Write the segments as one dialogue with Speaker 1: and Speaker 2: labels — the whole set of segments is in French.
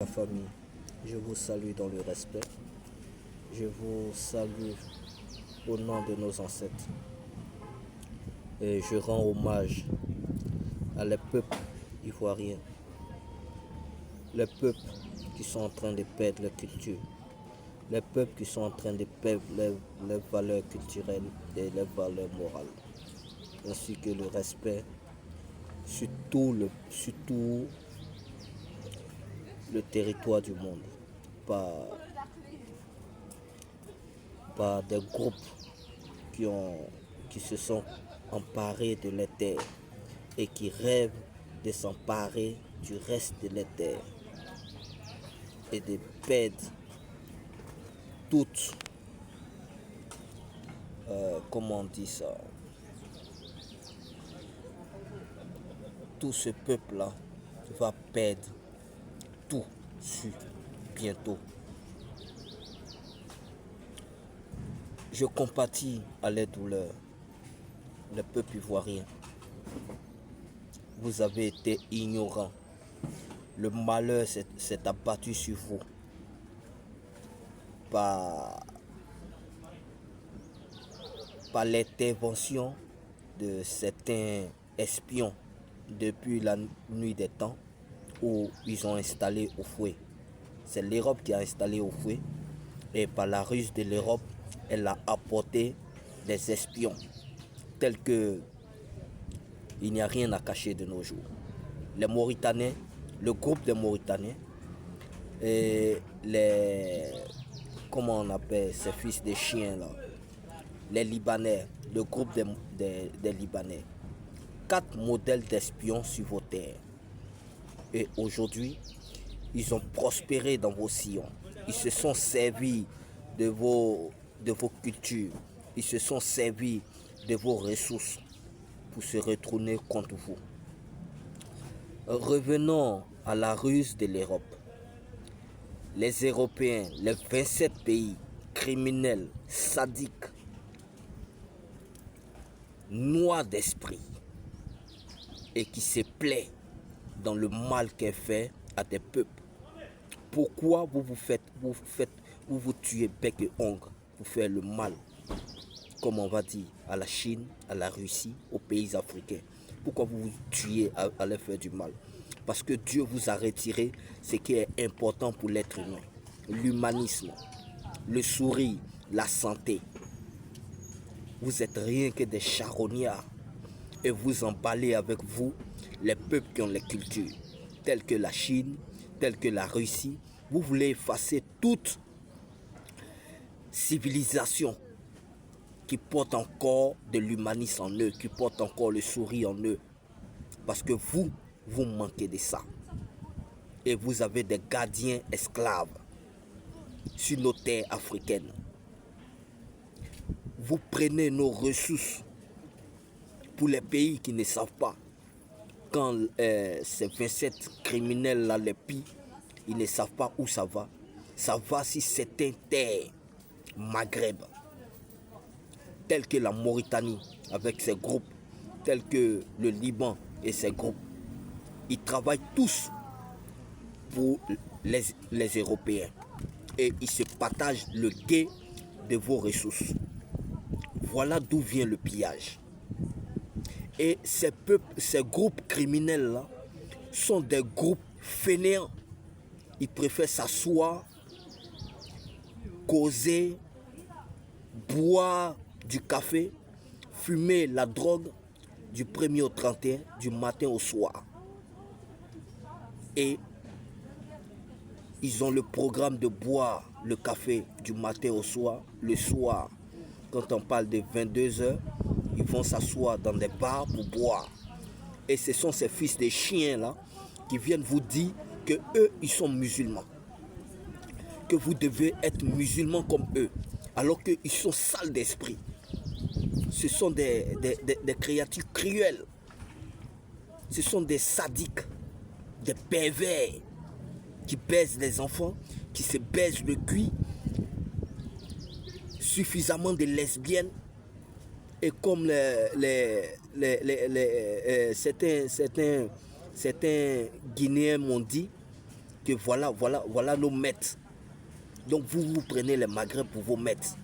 Speaker 1: famille, je vous salue dans le respect. Je vous salue au nom de nos ancêtres. Et je rends hommage à les peuples ivoiriens, les peuples qui sont en train de perdre leur culture, les peuples qui sont en train de perdre les valeurs culturelles et les valeurs morales, ainsi que le respect sur tout le territoire du monde, par des groupes qui se sont emparés de la terre et qui rêvent de s'emparer du reste de la terre et de perdre toute, comment on dit ça, tout ce peuple-là va perdre tout bientôt. Je compatis à les douleurs, le peuple ivoirien. Vous avez été ignorants. Le malheur s'est abattu sur vous par l'intervention de certains espions depuis la nuit des temps où ils ont installé au fouet. C'est l'Europe qui a installé au fouet et par la ruse de l'Europe, elle a apporté des espions tels que il n'y a rien à cacher de nos jours. Les Mauritaniens, le groupe des Mauritaniens et comment on appelle ces fils de chiens là, les Libanais, le groupe des Libanais. 4 modèles d'espions sur vos terres. Et aujourd'hui, ils ont prospéré dans vos sillons. Ils se sont servis de vos cultures. Ils se sont servis de vos ressources pour se retourner contre vous. Revenons à la ruse de l'Europe. Les Européens, les 27 pays criminels, sadiques, noirs d'esprit et qui se plaît dans le mal qu'elle fait à des peuples. Pourquoi vous tuez bec et ongle pour faire le mal, comme on va dire, à la Chine, à la Russie, aux pays africains? Pourquoi vous vous tuez à leur faire du mal? Parce que Dieu vous a retiré ce qui est important pour l'être humain. L'humanisme, le sourire, la santé. Vous êtes rien que des charognards et vous emballez avec vous les peuples qui ont les cultures, telles que la Chine, telles que la Russie. Vous voulez effacer toute civilisation qui porte encore de l'humanisme en eux, qui porte encore le sourire en eux. Parce que vous manquez de ça. Et vous avez des gardiens esclaves sur nos terres africaines. Vous prenez nos ressources pour les pays qui ne savent pas. Quand ces 27 criminels-là les pillent, ils ne savent pas où ça va. Ça va sur certaines terres Maghreb, tels que la Mauritanie avec ses groupes, tels que le Liban et ses groupes. Ils travaillent tous pour les Européens et ils se partagent le gain de vos ressources. Voilà d'où vient le pillage. Et ces groupes criminels-là sont des groupes fainéants. Ils préfèrent s'asseoir, causer, boire du café, fumer la drogue du 1er au 31, du matin au soir. Et ils ont le programme de boire le café du matin au soir. Le soir, quand on parle de 22h, ils vont s'asseoir dans des bars pour boire. Et ce sont ces fils de chiens là qui viennent vous dire que eux, ils sont musulmans. Que vous devez être musulmans comme eux. Alors qu'ils sont sales d'esprit. Ce sont des créatures cruelles. Ce sont des sadiques, des pervers qui baisent les enfants, qui se baisent le cul, suffisamment de lesbiennes. Et comme certains Guinéens m'ont dit, que voilà nos maîtres. Donc vous prenez les Maghreb pour vos maîtres.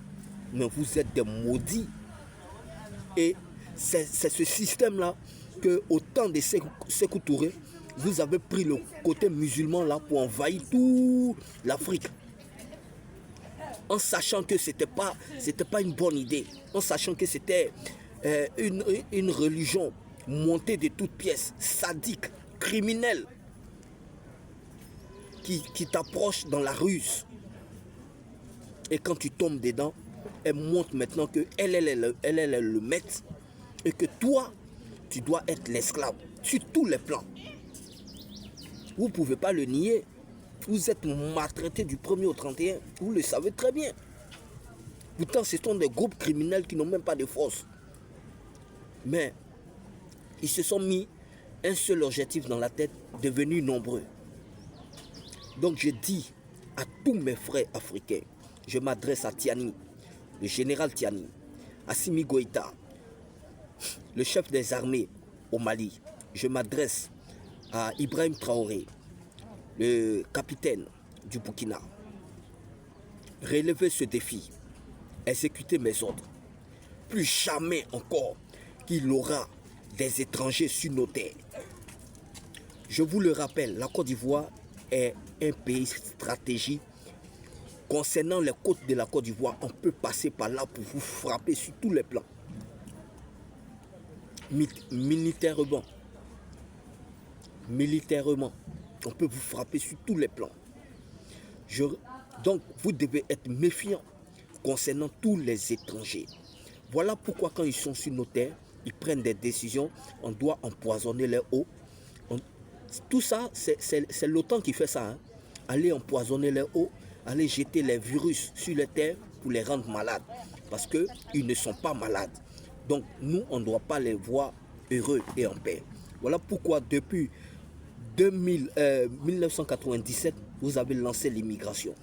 Speaker 1: Mais vous êtes des maudits. Et c'est ce système-là que, au temps de Sékou Touré, vous avez pris le côté musulman là pour envahir toute l'Afrique. En sachant que c'était pas une bonne idée. En sachant que c'était une religion montée de toutes pièces, sadique, criminelle, qui t'approche dans la ruse. Et quand tu tombes dedans, elle montre maintenant qu'elle est le maître et que toi, tu dois être l'esclave sur tous les plans. Vous ne pouvez pas le nier. Vous êtes maltraité du 1er au 31. Vous le savez très bien. Pourtant, ce sont des groupes criminels qui n'ont même pas de force. Mais ils se sont mis un seul objectif dans la tête, devenus nombreux. Donc je dis à tous mes frères africains, je m'adresse à Tiani, le général Tiani, Assimi Goïta, le chef des armées au Mali. Je m'adresse à Ibrahim Traoré, le capitaine du Burkina. Relevez ce défi, exécutez mes ordres. Plus jamais encore qu'il y aura des étrangers sur nos terres. Je vous le rappelle, la Côte d'Ivoire est un pays stratégique. Concernant les côtes de la Côte d'Ivoire, on peut passer par là pour vous frapper sur tous les plans. Militairement, on peut vous frapper sur tous les plans. Donc, vous devez être méfiant concernant tous les étrangers. Voilà pourquoi quand ils sont sur nos terres, ils prennent des décisions, on doit empoisonner leur eau. Tout ça, c'est l'OTAN qui fait ça. Hein. Aller empoisonner leur eau, aller jeter les virus sur les terres pour les rendre malades. Parce qu'ils ne sont pas malades. Donc nous, on ne doit pas les voir heureux et en paix. Voilà pourquoi depuis 1997, vous avez lancé l'immigration.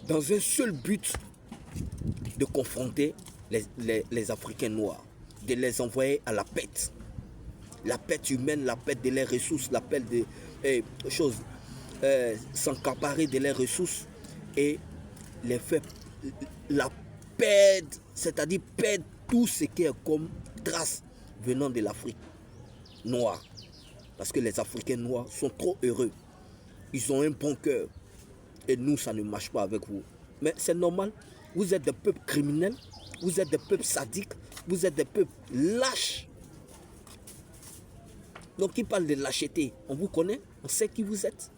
Speaker 1: Dans un seul but de confronter les Africains noirs, de les envoyer à la pète. La pète humaine, la pète de leurs ressources, la pète de choses, s'encaparer de leurs ressources et les faire la pète, c'est-à-dire perdre tout ce qui est comme trace venant de l'Afrique noire. Parce que les Africains noirs sont trop heureux. Ils ont un bon cœur. Et nous, ça ne marche pas avec vous. Mais c'est normal. Vous êtes des peuples criminels. Vous êtes des peuples sadiques. Vous êtes des peuples lâches. Donc, qui parle de lâcheté? On vous connaît. On sait qui vous êtes.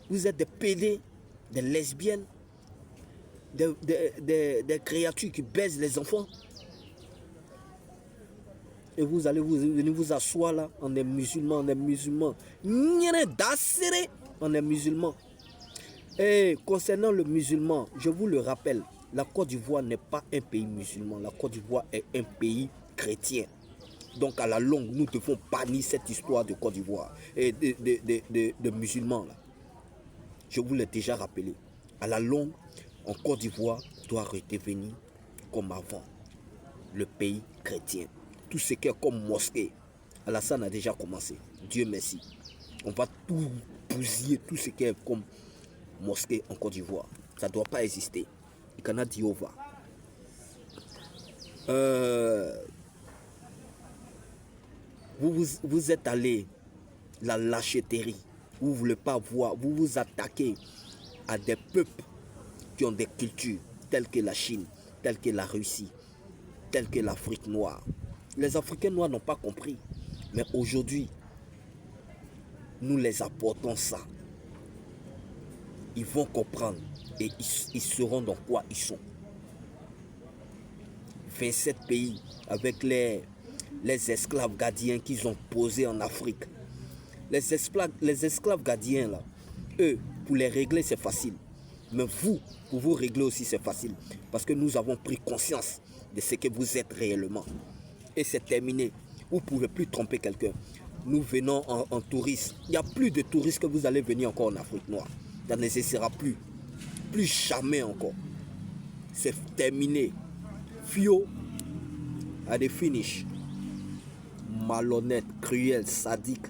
Speaker 1: Vous êtes des pédés, des lesbiennes, des créatures qui baisent les enfants. Et vous allez venir vous asseoir là. On est musulmans, on est musulmans. On est musulmans. Et concernant le musulman, je vous le rappelle, la Côte d'Ivoire n'est pas un pays musulman. La Côte d'Ivoire est un pays chrétien. Donc à la longue, nous devons bannir cette histoire de Côte d'Ivoire et de musulmans là. Je vous l'ai déjà rappelé. À la longue, en Côte d'Ivoire doit redevenir comme avant, le pays chrétien. Tout ce qui est comme mosquée, Alassane a déjà commencé. Dieu merci. On va tout bousiller, tout ce qui est comme mosquée en Côte d'Ivoire. Ça ne doit pas exister. Il y en a Diova. Vous êtes allé la lâcheterie. Vous ne voulez pas voir. Vous vous attaquez à des peuples qui ont des cultures telles que la Chine, telles que la Russie, telles que l'Afrique noire. Les Africains noirs n'ont pas compris. Mais aujourd'hui, nous les apportons ça. Ils vont comprendre et ils sauront dans quoi ils sont. 27 pays avec les esclaves gardiens qu'ils ont posés en Afrique. Les esclaves gardiens, là, eux, pour les régler, c'est facile. Mais vous, pour vous régler aussi, c'est facile. Parce que nous avons pris conscience de ce que vous êtes réellement. Et c'est terminé. Vous ne pouvez plus tromper quelqu'un. Nous venons en touristes. Il n'y a plus de touristes que vous allez venir encore en Afrique noire. Ça ne cessera plus. Plus jamais encore. C'est terminé. Fio a des finish. Malhonnête, cruel, sadique.